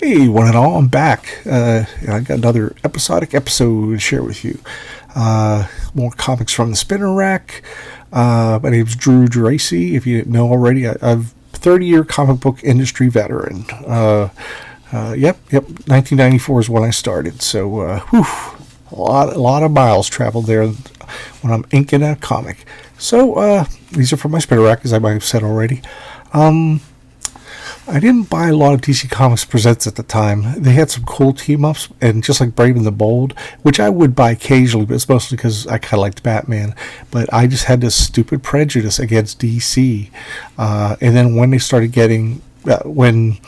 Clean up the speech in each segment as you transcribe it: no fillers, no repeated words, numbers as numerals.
Hey, one and all, I'm back. And I got another episodic episode to share with you. More comics from the spinner rack. My name's Drew Geraci. If you didn't know already, I'm a 30-year comic book industry veteran. Yep, 1994 is when I started. So, a lot of miles traveled there when I'm inking a comic. So, these are from my spinner rack, as I might have said already. I didn't buy a lot of DC Comics Presents at the time. They had some cool team-ups, and just like Brave and the Bold, which I would buy occasionally, but it's mostly because I kind of liked Batman. But I just had this stupid prejudice against DC. And then when they started getting... when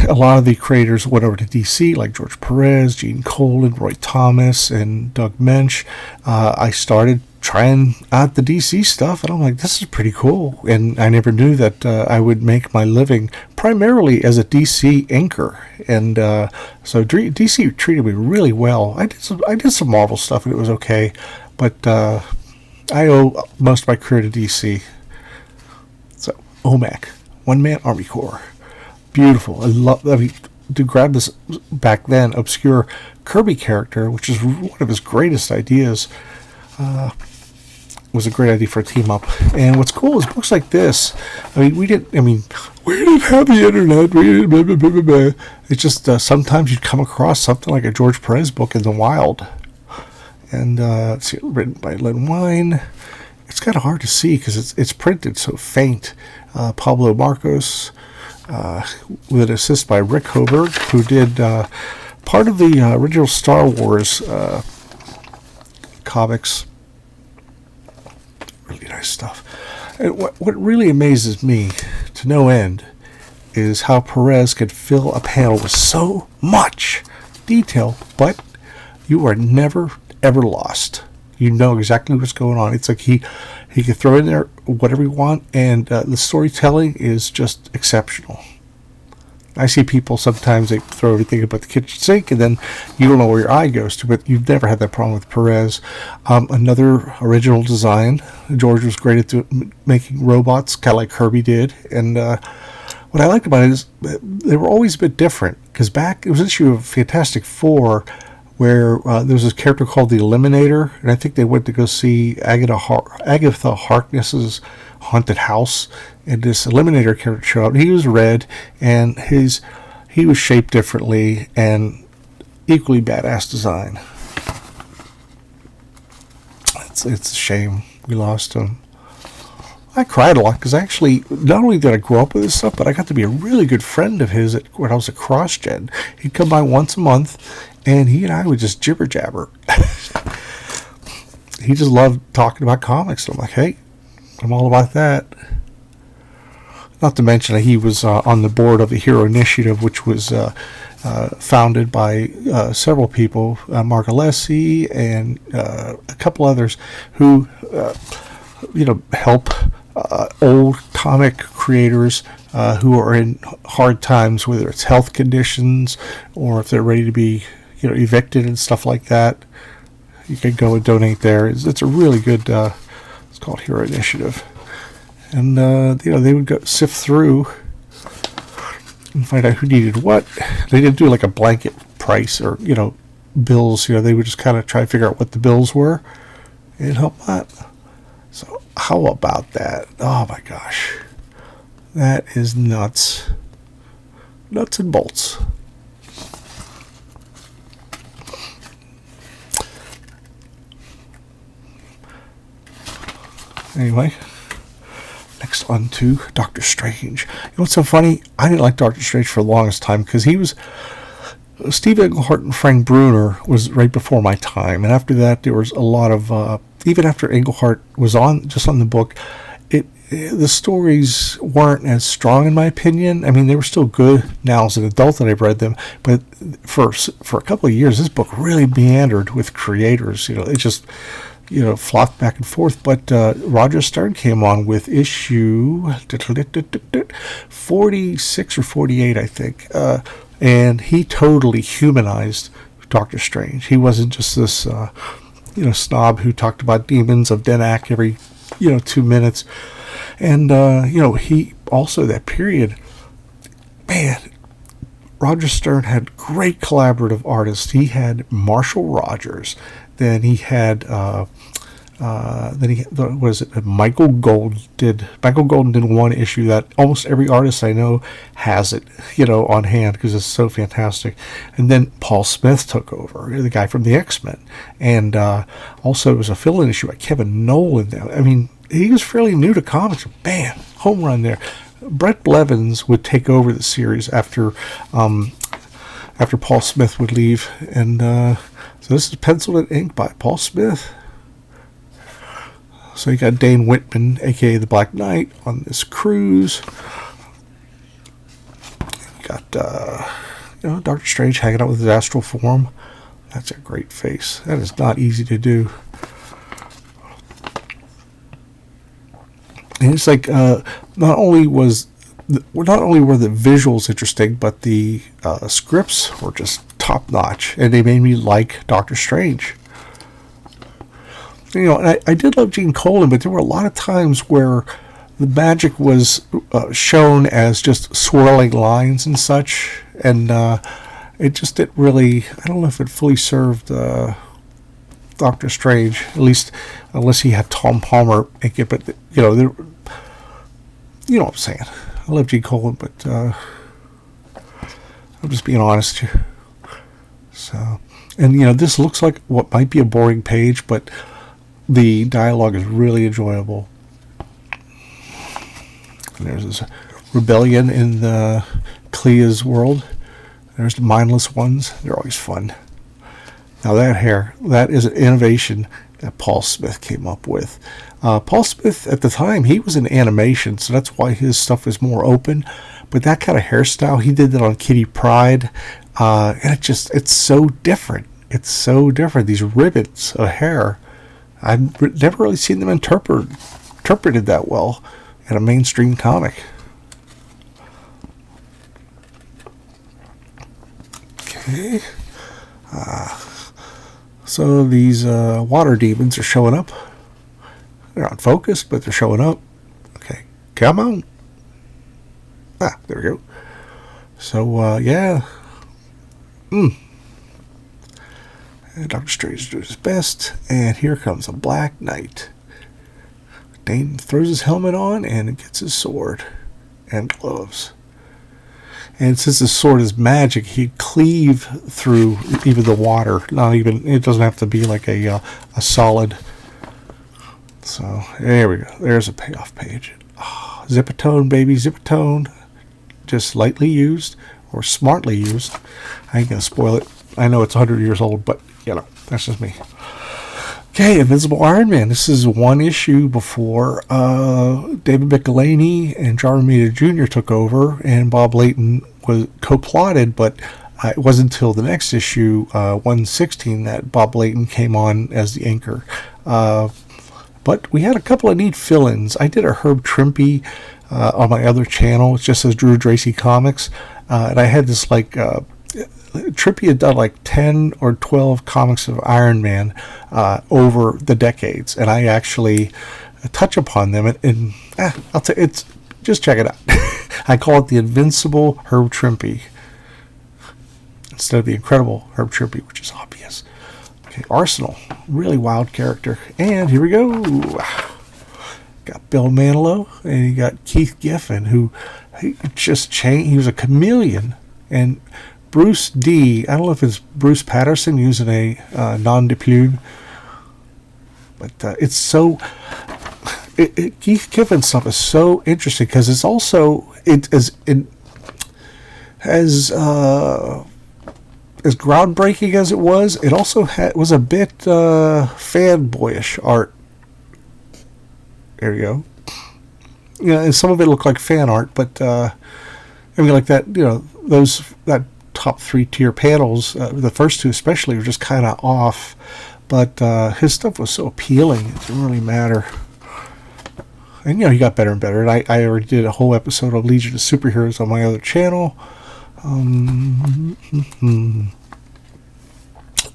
a lot of the creators went over to DC, like George Perez, Gene Colan, Roy Thomas, and Doug Mensch, I started trying out the DC stuff, and I'm like, this is pretty cool. And I never knew that I would make my living primarily as a DC inker. And so DC treated me really well. I did some Marvel stuff, and it was okay, but I owe most of my career to DC. So Omac, One Man Army Corps. Beautiful. I mean, to grab this back then obscure Kirby character, which is one of his greatest ideas, was a great idea for a team up. And what's cool is books like this. We didn't have the internet. Blah, blah, blah, blah. It's just sometimes you'd come across something like a George Perez book in the wild, and it's written by Len Wein. It's kind of hard to see because it's printed so faint. Pablo Marcos. With an assist by Rick Hoberg, who did part of the original Star Wars comics. Really nice stuff. And what really amazes me to no end is how Perez could fill a panel with so much detail, but you are never, ever lost. You know exactly what's going on. It's like he can throw in there whatever you want, and the storytelling is just exceptional. I see people sometimes, they throw everything about the kitchen sink, and then you don't know where your eye goes to, but you've never had that problem with Perez. Another original design. George was great at making robots, kind of like Kirby did, and what I liked about it is they were always a bit different, because back, it was an issue of Fantastic Four, where there was this character called the Eliminator, and I think they went to go see Agatha Harkness's haunted house, and this Eliminator character showed up. He was red, and he was shaped differently, and equally badass design. It's a shame we lost him. I cried a lot because actually, not only did I grow up with this stuff, but I got to be a really good friend of his when I was at CrossGen. He'd come by once a month, and he and I would just jibber jabber. He just loved talking about comics. So I'm like, hey, I'm all about that. Not to mention that he was on the board of the Hero Initiative, which was founded by several people, Mark Alessi and a couple others who, help old comic creators who are in hard times, whether it's health conditions or if they're ready to be, evicted and stuff like that. You can go and donate there. It's a really good. It's called Hero Initiative, and they would go sift through and find out who needed what. They didn't do like a blanket price or bills. They would just kind of try to figure out what the bills were and help out. So how about that? Oh my gosh, that is nuts and bolts. Anyway, next on to Doctor Strange. What's so funny? I didn't like Doctor Strange for the longest time because he was... Steve Englehart and Frank Bruner was right before my time. And after that, there was a lot of... even after Englehart was on the book, the stories weren't as strong in my opinion. I mean, they were still good now as an adult that I've read them. But for a couple of years, this book really meandered with creators. It just... flopped back and forth, but Roger Stern came on with issue 46 or 48, I think, and he totally humanized Doctor Strange. He wasn't just this, snob who talked about demons of Denak every, 2 minutes, and he also, that period, man, Roger Stern had great collaborative artists. He had Marshall Rogers. Then he had Michael Golden did one issue that almost every artist I know has it, on hand because it's so fantastic. And then Paul Smith took over, the guy from the X-Men, and also it was a fill-in issue by Kevin Nolan. I mean, he was fairly new to comics. Bam, home run there. Brett Blevins would take over the series after Paul Smith would leave, and so this is penciled and inked by Paul Smith. So you got Dane Whitman, aka the Black Knight, on this cruise. You got Doctor Strange hanging out with his astral form. That's a great face. That is not easy to do. And it's like not only were the visuals interesting, but the scripts were just top notch, and they made me like Doctor Strange. And I did love Gene Colan, but there were a lot of times where the magic was shown as just swirling lines and such, and it just didn't really. I don't know if it fully served Doctor Strange, at least unless he had Tom Palmer ink it. But you know what I'm saying. I love Gene Colan, but I'm just being honest here. So, and this looks like what might be a boring page, but the dialogue is really enjoyable. And there's this rebellion in Clea's world. There's the mindless ones. They're always fun. Now that is an innovation that Paul Smith came up with. Paul Smith, at the time, he was in animation, so that's why his stuff is more open. But that kind of hairstyle, he did that on Kitty Pryde. And it's so different. It's so different. These ribbons of hair, I've never really seen them interpreted that well in a mainstream comic. Okay. So these water demons are showing up. They're not focused, but they're showing up. Okay, come on. There we go. So, yeah. And Doctor Strange does his best, and here comes a Black Knight. Dane throws his helmet on and gets his sword and gloves. And since his sword is magic, he'd cleave through even the water. It doesn't have to be like a solid. So there we go. There's a payoff page. Oh, Zipatone, baby, Zipatone. Just lightly used or smartly used. I ain't gonna spoil it. I know it's 100 years old, but that's just me. Okay, Invincible Iron Man. This is one issue before David Michelinie and John Romita Jr. took over, and Bob Layton was co-plotted, but it wasn't until the next issue, 116, that Bob Layton came on as the inker. But we had a couple of neat fill-ins. I did a Herb Trimpe on my other channel. It just says Drew Dracy Comics. And I had this Trimpe had done like 10 or 12 comics of Iron Man over the decades, and I actually touch upon them. And I'll tell you, just check it out. I call it the Invincible Herb Trimpe instead of the Incredible Herb Trimpe, which is obvious. Okay, Arsenal, really wild character, and here we go. Got Bill Manilow, and you got Keith Giffen, who he just changed. He was a chameleon, and Bruce D. I don't know if it's Bruce Patterson using a non de plume, but it's so. Keith Giffen stuff is so interesting because it's also as groundbreaking as it was. It also was a bit fanboyish art. There you go. And some of it looked like fan art, but like that. That top 3-tier panels, the first two especially, were just kind of off, but his stuff was so appealing it didn't really matter. And he got better and better, and I already did a whole episode of Legion of Superheroes on my other channel. And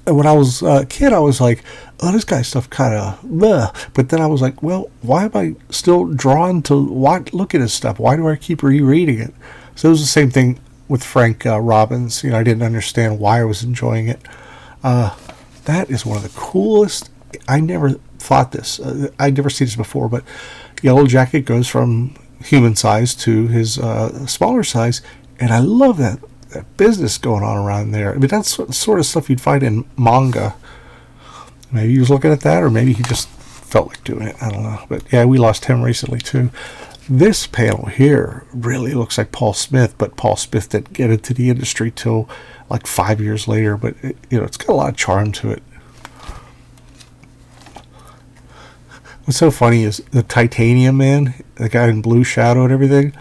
when I was a kid, I was like, oh, this guy's stuff kind of but then I was like, well, why am I still drawn to look at his stuff? Why do I keep rereading it? So it was the same thing with Frank Robbins. I didn't understand why I was enjoying it. That is one of the coolest. I never thought this. I'd never seen this before, but Yellow Jacket goes from human size to his smaller size, and I love that business going on around there. I mean, that's the sort of stuff you'd find in manga. Maybe he was looking at that, or maybe he just felt like doing it. I don't know. But yeah, we lost him recently too. This panel here really looks like Paul Smith, but Paul Smith didn't get into the industry till like 5 years later. But it's got a lot of charm to it. What's so funny is the Titanium Man, the guy in Blue Shadow and everything.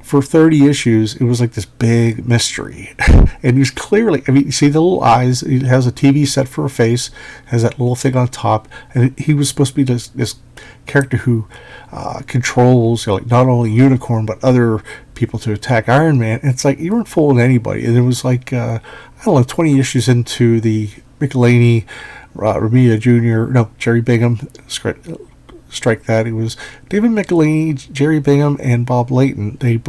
For 30 issues, it was like this big mystery. And he's clearly, I mean, you see the little eyes. He has a TV set for a face, has that little thing on top. And he was supposed to be this character who controls, like not only Unicorn, but other people to attack Iron Man. And it's like, you weren't fooling anybody. And it was like, I don't know, 20 issues into the Michelini, Romita Jr., no, Jerry Bingham, strike that. It was David Michelini, Jerry Bingham, and Bob Layton. They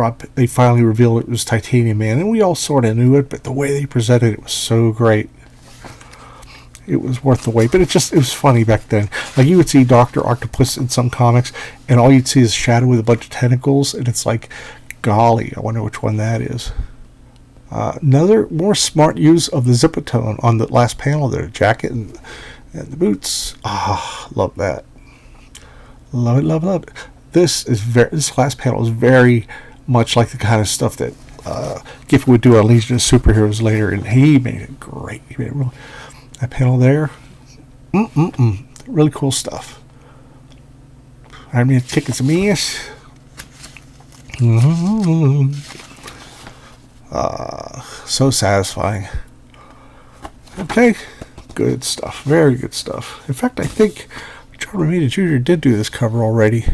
finally revealed it was Titanium Man, and we all sort of knew it, but the way they presented it was so great. It was worth the wait, but it was funny back then. Like, you would see Dr. Octopus in some comics, and all you'd see is a shadow with a bunch of tentacles, and it's like, golly, I wonder which one that is. Another more smart use of the Zipatone on the last panel there, jacket and the boots. Love that. Love it, love it, love it. This last panel is very much like the kind of stuff that Giffen would do on Legion of Superheroes later, and he made it great. That panel there, really cool stuff. I mean, kicking some ass. So satisfying. Okay, good stuff. Very good stuff. In fact, I think John Romita Jr. did do this cover already.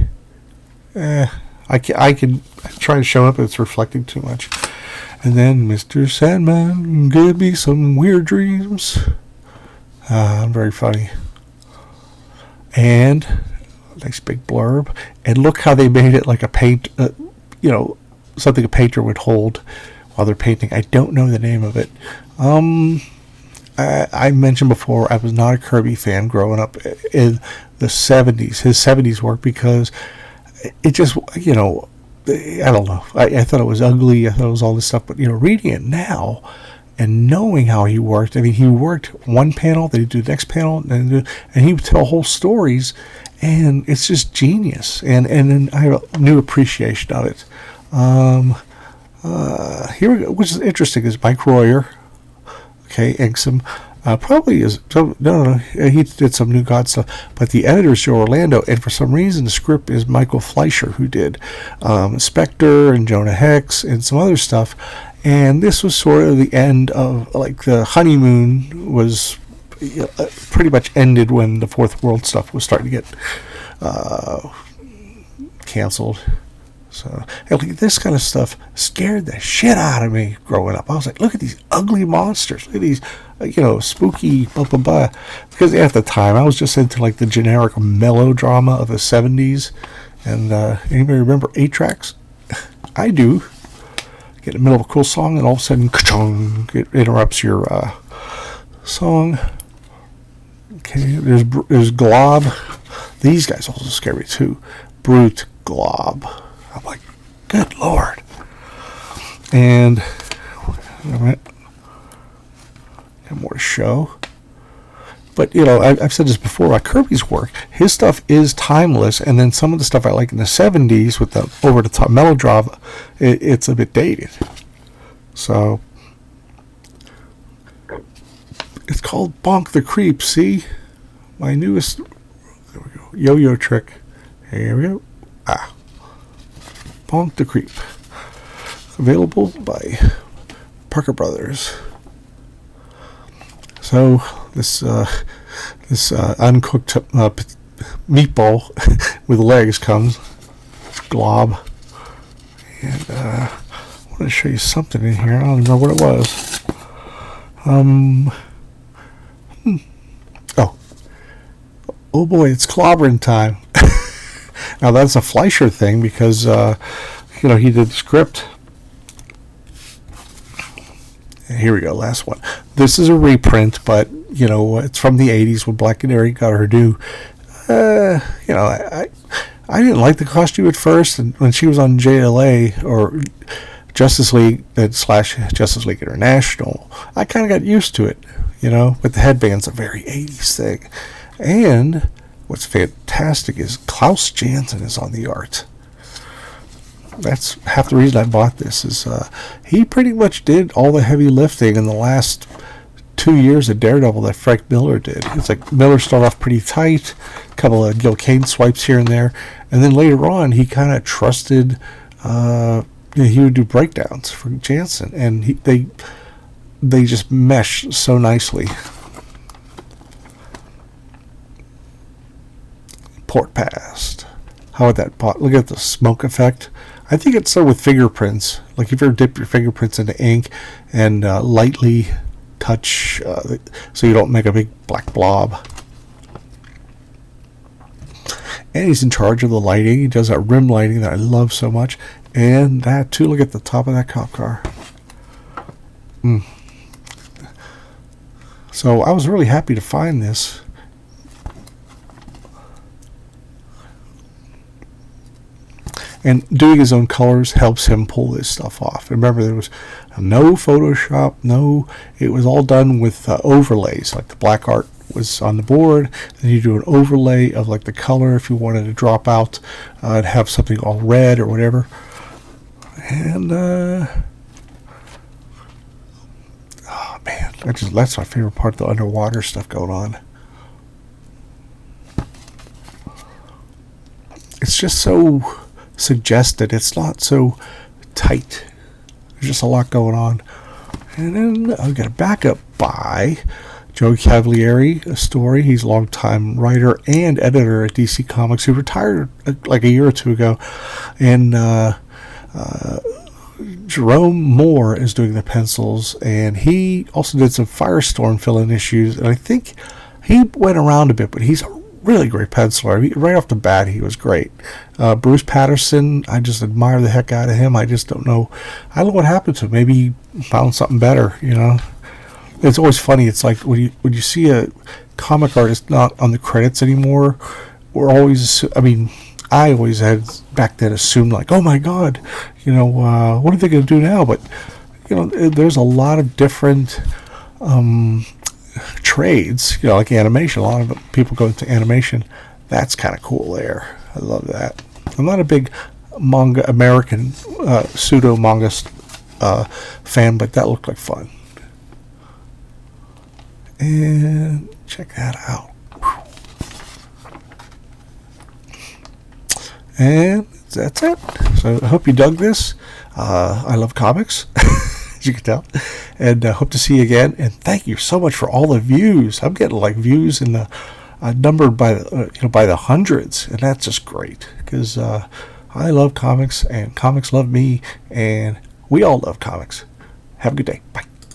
I can try to show up, but it's reflecting too much. And then Mr. Sandman, give me some weird dreams. Very funny. And nice big blurb. And look how they made it like a paint, something a painter would hold while they're painting. I don't know the name of it. I mentioned before I was not a Kirby fan growing up in the 70s, his 70s work, because it just, I don't know. I thought it was ugly. I thought it was all this stuff. But, reading it now and knowing how he worked, I mean, he worked one panel, then he'd do the next panel, and he would tell whole stories, and it's just genius. And then I have a new appreciation of it. Here we go, which is interesting, is Mike Royer. Okay, Exum probably is. No, he did some New God stuff, but the editor is Joe Orlando, and for some reason the script is Michael Fleischer, who did Spectre and Jonah Hex and some other stuff. And this was sort of the end of, like, the honeymoon was pretty much ended when the Fourth World stuff was starting to get canceled. So, like, this kind of stuff scared the shit out of me growing up. I was like, look at these ugly monsters. Look at these, spooky, blah, blah, blah. Because at the time, I was just into, like, the generic melodrama of the 70s. And anybody remember 8-tracks? I do. Get in the middle of a cool song, and all of a sudden, ka-chung, it interrupts your song. Okay, there's Glob. These guys also scare me, too. Brute Glob. I'm like, good Lord. And got more to show. But, I've said this before about Kirby's work. His stuff is timeless, and then some of the stuff I like in the 70s with the over-the-top melodrama, it's a bit dated. So, it's called Bonk the Creep, see? My newest, there we go, yo-yo trick. Here we go. Bonk the Creep. Available by Parker Brothers. So this uncooked meatball with legs comes. Glob. And I want to show you something in here. I don't even know what it was. Oh boy, it's clobbering time. Now that's a Fleischer thing because he did the script. And here we go, last one. This is a reprint, but you know it's from the '80s when Black Canary got her due. You know, I didn't like the costume at first, and when she was on JLA or Justice League slash Justice League International, I kind of got used to it. You know, but the headband's a very '80s thing. And what's fantastic is Klaus Janson is on the art. That's half the reason I bought this. Is he pretty much did all the heavy lifting in the last 2 years of Daredevil that Frank Miller did. It's like Miller started off pretty tight, a couple of Gil Kane swipes here and there, and then later on he kind of trusted he would do breakdowns for Jansen, and they just mesh so nicely. Port past. How would that pot? Look at the smoke effect. I think it's so with fingerprints. Like if you ever dip your fingerprints into ink and lightly touch so you don't make a big black blob. And he's in charge of the lighting. He does that rim lighting that I love so much. And that too, look at the top of that cop car. So I was really happy to find this. And doing his own colors helps him pull this stuff off. Remember, there was no Photoshop, it was all done with overlays. Like the black art was on the board, then you do an overlay of like the color if you wanted to drop out and have something all red or whatever. And oh man, that's my favorite part, the underwater stuff going on. It's just so suggested. It's not so tight. There's just a lot going on. And then I've got a backup by Joe Cavalieri, a story. He's a longtime writer and editor at DC Comics. He retired like a year or two ago. And Jerome Moore is doing the pencils, and he also did some Firestorm fill-in issues. And I think he went around a bit, but he's a really great penciler. I mean, right off the bat, he was great. Bruce Patterson, I just admire the heck out of him. I just don't know. I don't know what happened to him. Maybe he found something better, you know. It's always funny. It's like when you see a comic artist not on the credits anymore, I always had back then assumed like, oh my God, you know, what are they going to do now? But, you know, there's a lot of different trades, you know, like animation. A lot of people go into animation. That's kind of cool there. I love that. I'm not a big American pseudo manga fan, but that looked like fun. And check that out. And that's it. So I hope you dug this. I love comics, as you can tell, and hope to see you again. And thank you so much for all the views. I'm getting like views in the numbered by the hundreds, and that's just great because I love comics and comics love me, and we all love comics. Have a good day. Bye.